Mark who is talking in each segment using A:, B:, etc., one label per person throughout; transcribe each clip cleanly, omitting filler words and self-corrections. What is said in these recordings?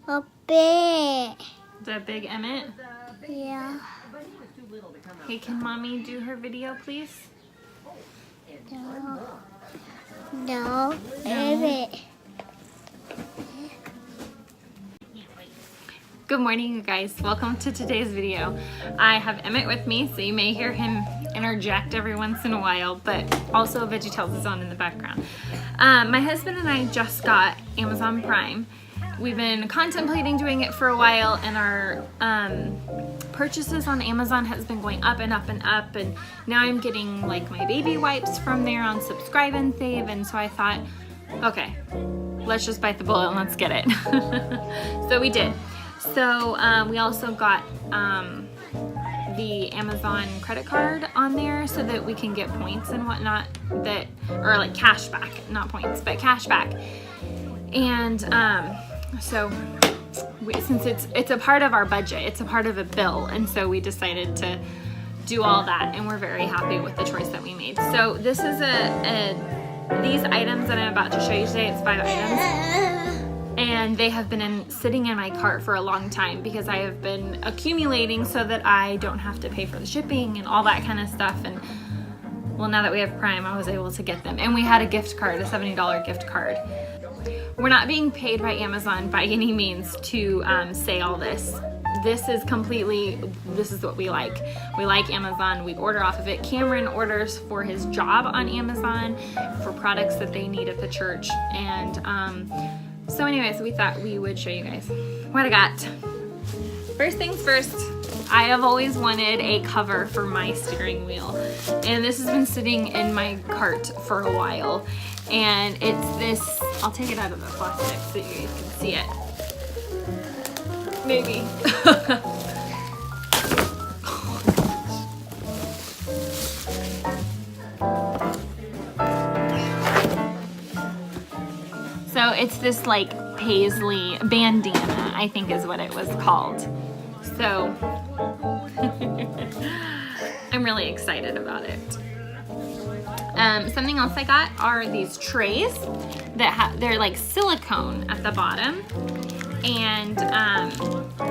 A: A big.
B: Is that big Emmett?
A: Yeah.
B: Hey, can mommy do her video, please?
A: No. No. Emmett.
B: Good morning, you guys. Welcome to today's video. I have Emmett with me, so you may hear him interject every once in a while, but also VeggieTales is on in the background. My husband and I just got Amazon Prime. We've been contemplating doing it for a while, and our purchases on Amazon has been going up and up and up, and now I'm getting like my baby wipes from there on Subscribe and Save, and so I thought, okay, let's just bite the bullet and let's get it. So we did. So we also got the Amazon credit card on there so that we can get points and whatnot, that, or like cash back, not points, but cash back. And so since it's a part of our budget, it's a part of a bill, and so we decided to do all that, and we're very happy with the choice that we made. So this is these items that I'm about to show you today, it's 5 items. And they have been sitting in my cart for a long time because I have been accumulating so that I don't have to pay for the shipping and all that kind of stuff. And well, now that we have Prime, I was able to get them. And we had a gift card, a $70 gift card. We're not being paid by Amazon by any means to say all this. This is what we like. We like Amazon, we order off of it. Cameron orders for his job on Amazon for products that they need at the church. And so anyways, we thought we would show you guys what I got. First things first, I have always wanted a cover for my steering wheel, and this has been sitting in my cart for a while. And it's this, I'll take it out of the plastic so you guys can see it. Maybe. So it's this like paisley bandana, I think is what it was called. So I'm really excited about it. Something else I got are these trays that they're like silicone at the bottom, and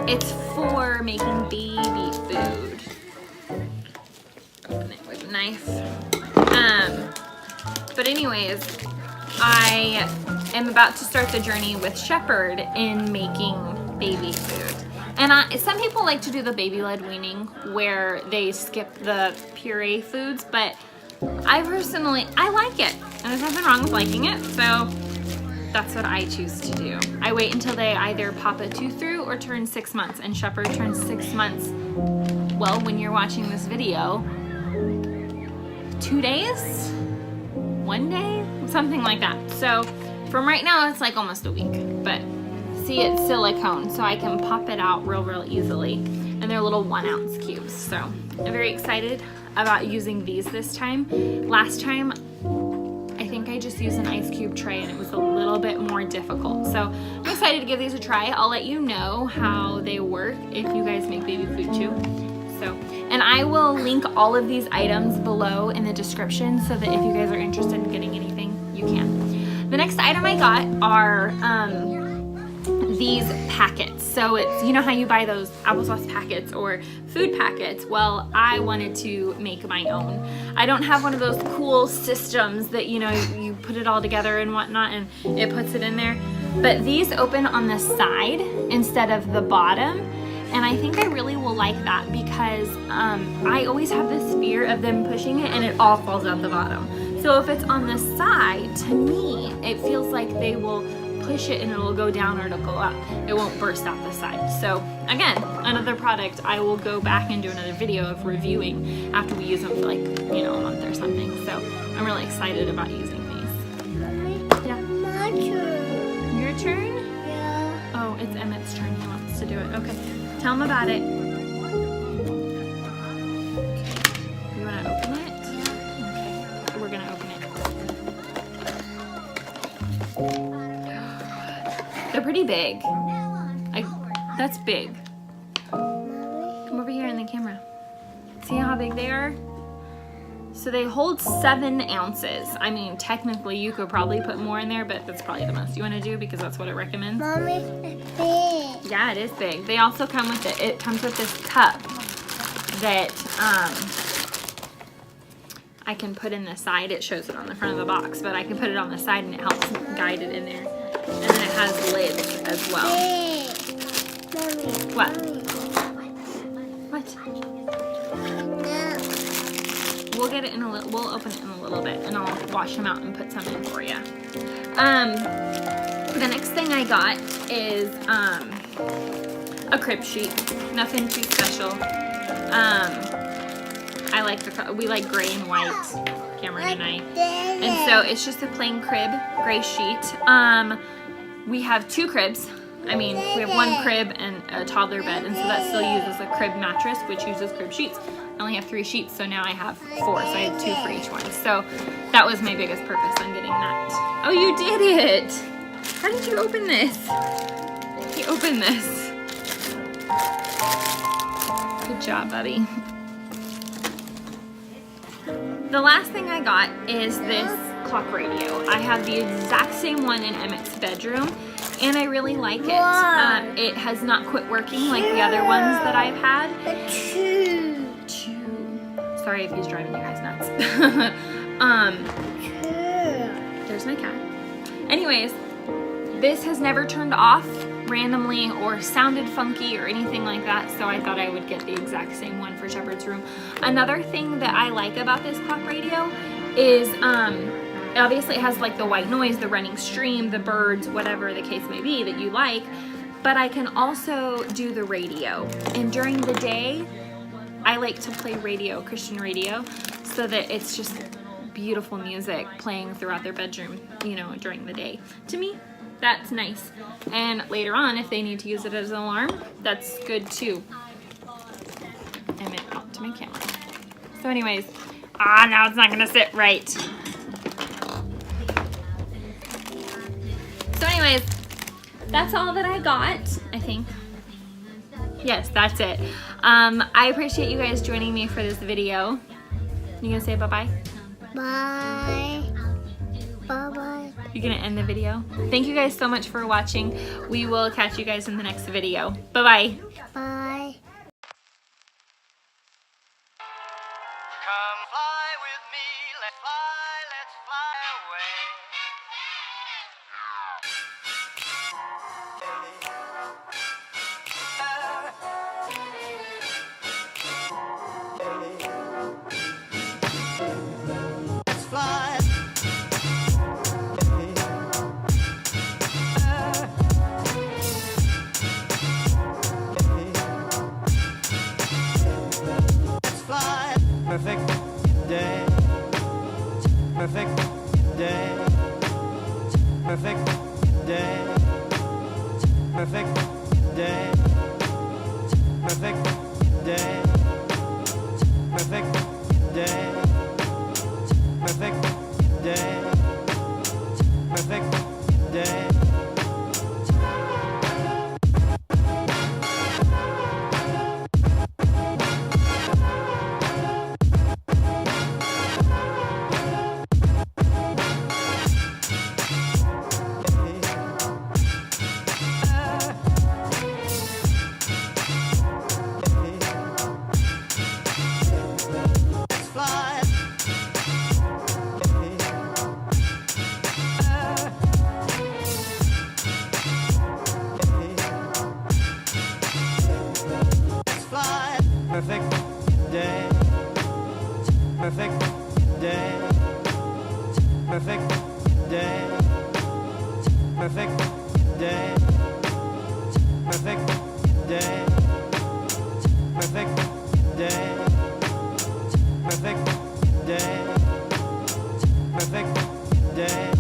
B: it's for making baby food. Open it with a knife. But anyways, I am about to start the journey with Shepherd in making baby food. And some people like to do the baby-led weaning where they skip the puree foods, but I personally like it. And there's nothing wrong with liking it, so that's what I choose to do. I wait until they either pop a tooth through or turn 6 months, and Shepherd turns 6 months, well, when you're watching this video, 2 days? 1 day? Something like that. So from right now, it's like almost a week, but see, it's silicone, so I can pop it out real easily. And they're little 1 ounce cubes. So I'm very excited about using these this time. Last time, I think I just used an ice cube tray and it was a little bit more difficult. So I'm excited to give these a try. I'll let you know how they work if you guys make baby food too. So, and I will link all of these items below in the description so that if you guys are interested in getting anything, you can. The next item I got are these packets. So it's, you know how you buy those applesauce packets or food packets? Well, I wanted to make my own. I don't have one of those cool systems that, you know, you put it all together and whatnot and it puts it in there. But these open on the side instead of the bottom. And I think I really will like that because I always have this fear of them pushing it and it all falls out the bottom. So if it's on the side, to me, it feels like they will push it and it'll go down or it'll go up. It won't burst out the side. So again, another product I will go back and do another video of reviewing after we use them for like, you know, a month or something. So I'm really excited about using these. Yeah.
A: My turn.
B: Your turn?
A: Yeah.
B: Oh, it's Emmett's turn. He wants to do it. Okay. Tell him about it. You want to open it? Okay. We're going to open it. They're pretty big. That's big. Come over here in the camera. See how big they are? So they hold 7 ounces. I mean, technically you could probably put more in there, but that's probably the most you want to do because that's what it recommends.
A: Mommy, it's big.
B: Yeah, it is big. They also come with it comes with this cup that I can put in the side. It shows it on the front of the box, but I can put it on the side and it helps guide it in there. And then it has lids as well.
A: Big. Mommy,
B: What?
A: Mommy.
B: What?
A: No.
B: We'll get it in a little. We'll open it in a little bit, and I'll wash them out and put some in for you. The next thing I got is a crib sheet. Nothing too special. I like we like gray and white, Cameron and I. And so it's just a plain crib, gray sheet. We have 2 cribs. I mean, we have 1 crib and a toddler bed, and so that still uses a crib mattress, which uses crib sheets. I only have 3 sheets, so now I have 4, so I had 2 for each one. So that was my biggest purpose on getting that. Oh, you did it! How did you open this? You opened this. Good job, buddy. The last thing I got is this clock radio. I have the exact same one in Emmett's bedroom, and I really like it. It has not quit working like the other ones that I've had. Sorry if he's driving you guys nuts. There's my cat. Anyways, this has never turned off randomly or sounded funky or anything like that, so I thought I would get the exact same one for Shepherd's room. Another thing that I like about this clock radio is obviously it has like the white noise, the running stream, the birds, whatever the case may be that you like, but I can also do the radio. And during the day, I like to play radio, Christian radio, so that it's just beautiful music playing throughout their bedroom, you know, during the day. To me, that's nice. And later on, if they need to use it as an alarm, that's good too. I meant out to my camera. So anyways, now it's not gonna sit right. So anyways, that's all that I got, I think. Yes, that's it. I appreciate you guys joining me for this video. You gonna say bye-bye?
A: Bye. Bye-bye.
B: You're gonna end the video? Thank you guys so much for watching. We will catch you guys in the next video. Bye-bye.
A: Bye.
C: Come fly with me, let's fly away. Let's fly. Let's fly. Perfect day. Perfect day. Perfect day. Perfect day. Perfect day. Perfect day. Perfect day. Perfect day. Fly. Fly. Perfect day. Perfect day. Perfect day. Perfect day. Perfect day. Perfect day. Perfect day. Perfect day.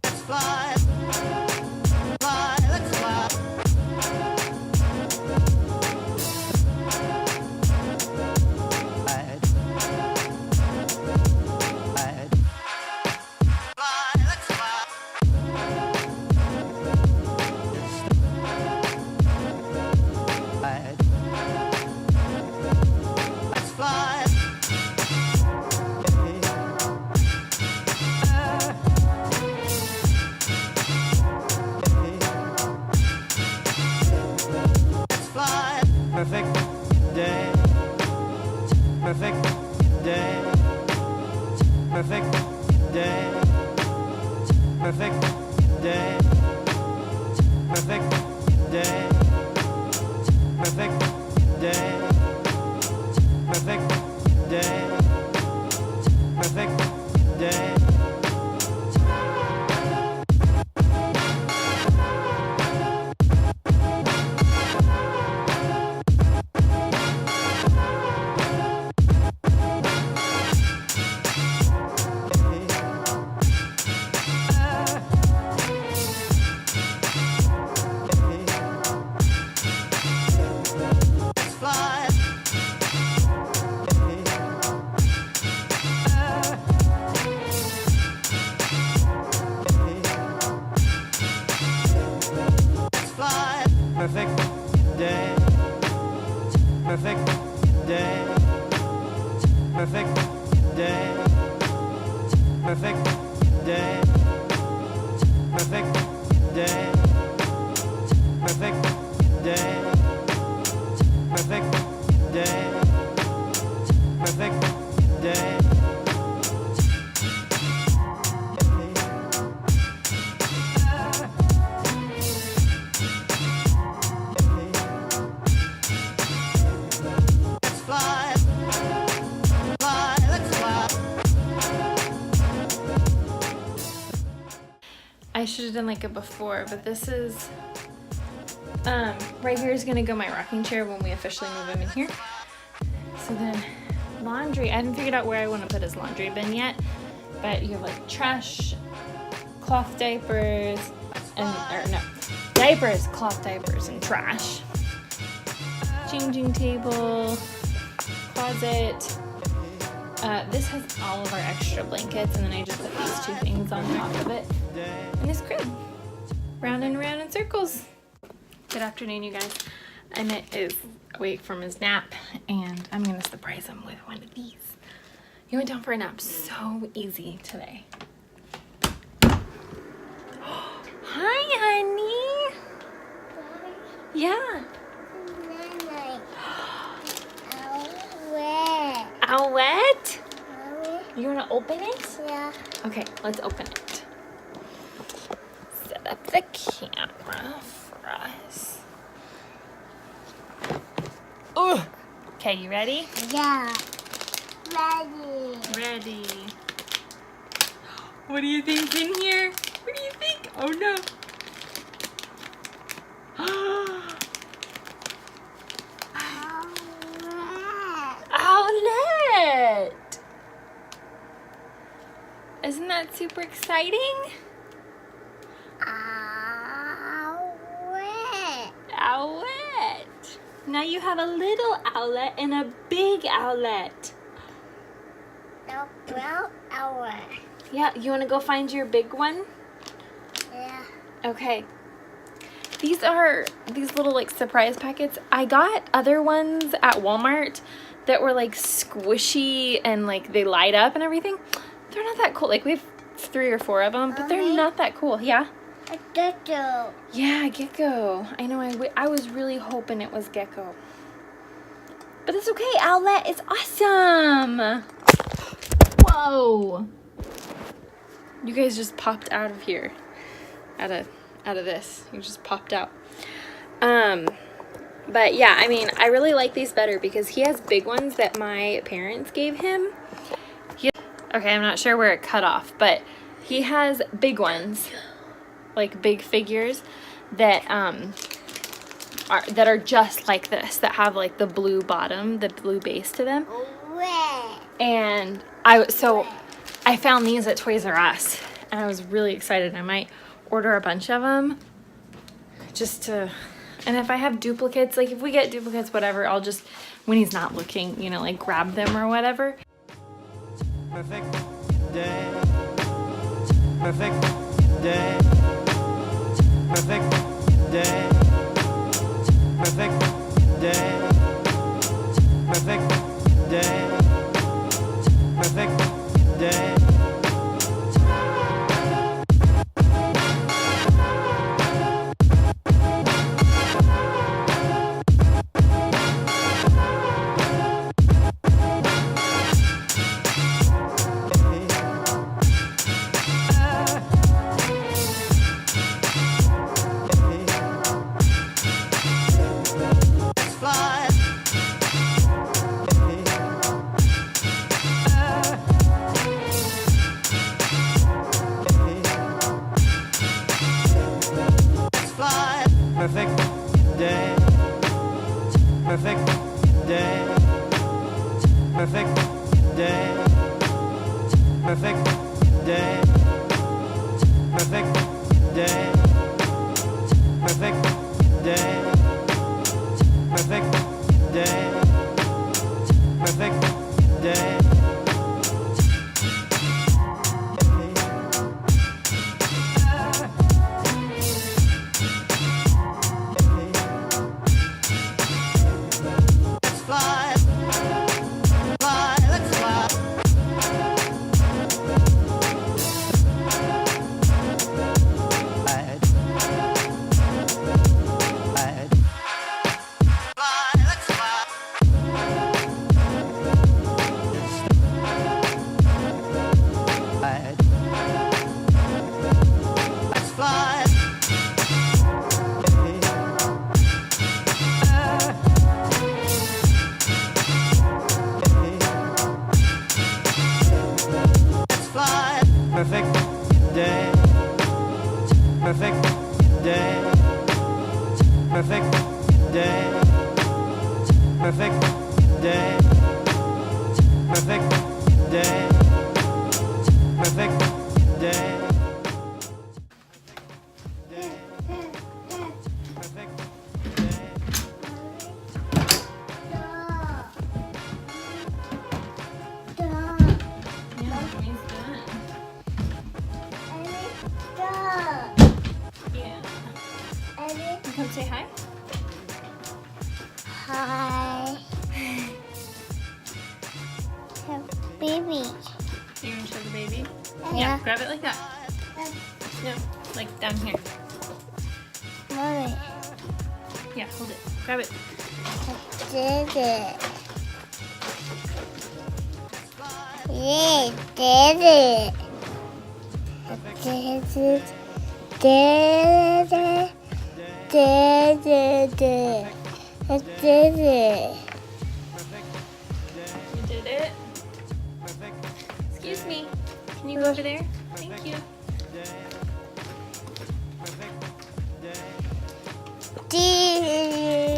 C: Let's fly. Fly, let's fly. Ride. Ride. Fly, let's fly. fly. Fly. Perfect day. Perfect day. Perfect day. Perfect day. Perfect day. Perfect day. Perfect day. Perfect day. Fly. Fly. Perfect day. Perfect day. Perfect day. Perfect day. Perfect day. Perfect day. Perfect day. Perfect day. Fly. Fly. Let's fly.
B: I should have done like a before, but this is right here is gonna go my rocking chair when we officially move him in here. So then laundry, I haven't figured out where I want to put his laundry bin yet, but you have like trash, cloth diapers, diapers, cloth diapers, and trash. Changing table, closet. This has all of our extra blankets, and then I just put these two things on top of it. And his crib. Round and round in circles. Good afternoon, you guys. Emmett is awake from his nap, and I'm gonna surprise him with one of these. He went down for a nap so easy today. Hi, honey. Yeah. Owlette? You wanna open it?
A: Yeah.
B: Okay, let's open it. Set up the camera for us. Ooh. Okay, you ready?
A: Yeah. Ready.
B: Ready. What do you think's in here? What do you think? Oh no. Owlette! Isn't that super exciting? Owlette. Now you have a little owlet and a big owlet.
A: The brown owl.
B: Yeah, you want to go find your big one?
A: Yeah.
B: Okay. These are these little like surprise packets. I got other ones at Walmart that were like squishy and like they light up and everything. They're not that cool. Like we have 3 or 4 of them, but they're
A: Mommy?
B: not that cool. Yeah.
A: A gecko.
B: Yeah, gecko. I know. I was really hoping it was gecko. But it's okay. Owlet is awesome. Whoa. You guys just popped out of here. Out of this. You just popped out. But yeah, I mean, I really like these better because he has big ones that my parents gave him. Okay, I'm not sure where it cut off, but he has big ones, like big figures that are just like this, that have like the blue bottom, the blue base to them.
A: Red.
B: And I found these at Toys R Us, and I was really excited. I might order a bunch of them just to, and if I have duplicates, like if we get duplicates, whatever, I'll just, when he's not looking, you know, like grab them or whatever.
C: Perfect day. Perfect day. Perfect day. Perfect day. Perfect day. day. Fly. Fly. Perfect day. Perfect day. Perfect day. Perfect day. Perfect day. Perfect day. Perfect day. Perfect day. Let's fly. Fly, let's fly. Fly, let's fly. Let's fly. Let's fly. Perfect day. Perfect day. Perfect day. Perfect day. Perfect day. Perfect day. Perfect day.
B: Yeah, mommy's done. Yeah. Come say hi.
A: Hi. Baby.
B: You gonna show the baby?
A: Yeah.
B: Grab it like that. No, like down here.
A: Mommy,
B: Yeah, hold it. Grab it.
A: I did it. Yeah, did it. I did it. Did it. Did it. I did it.
B: You did it. Excuse me. Can you go over there? Thank you.
A: Did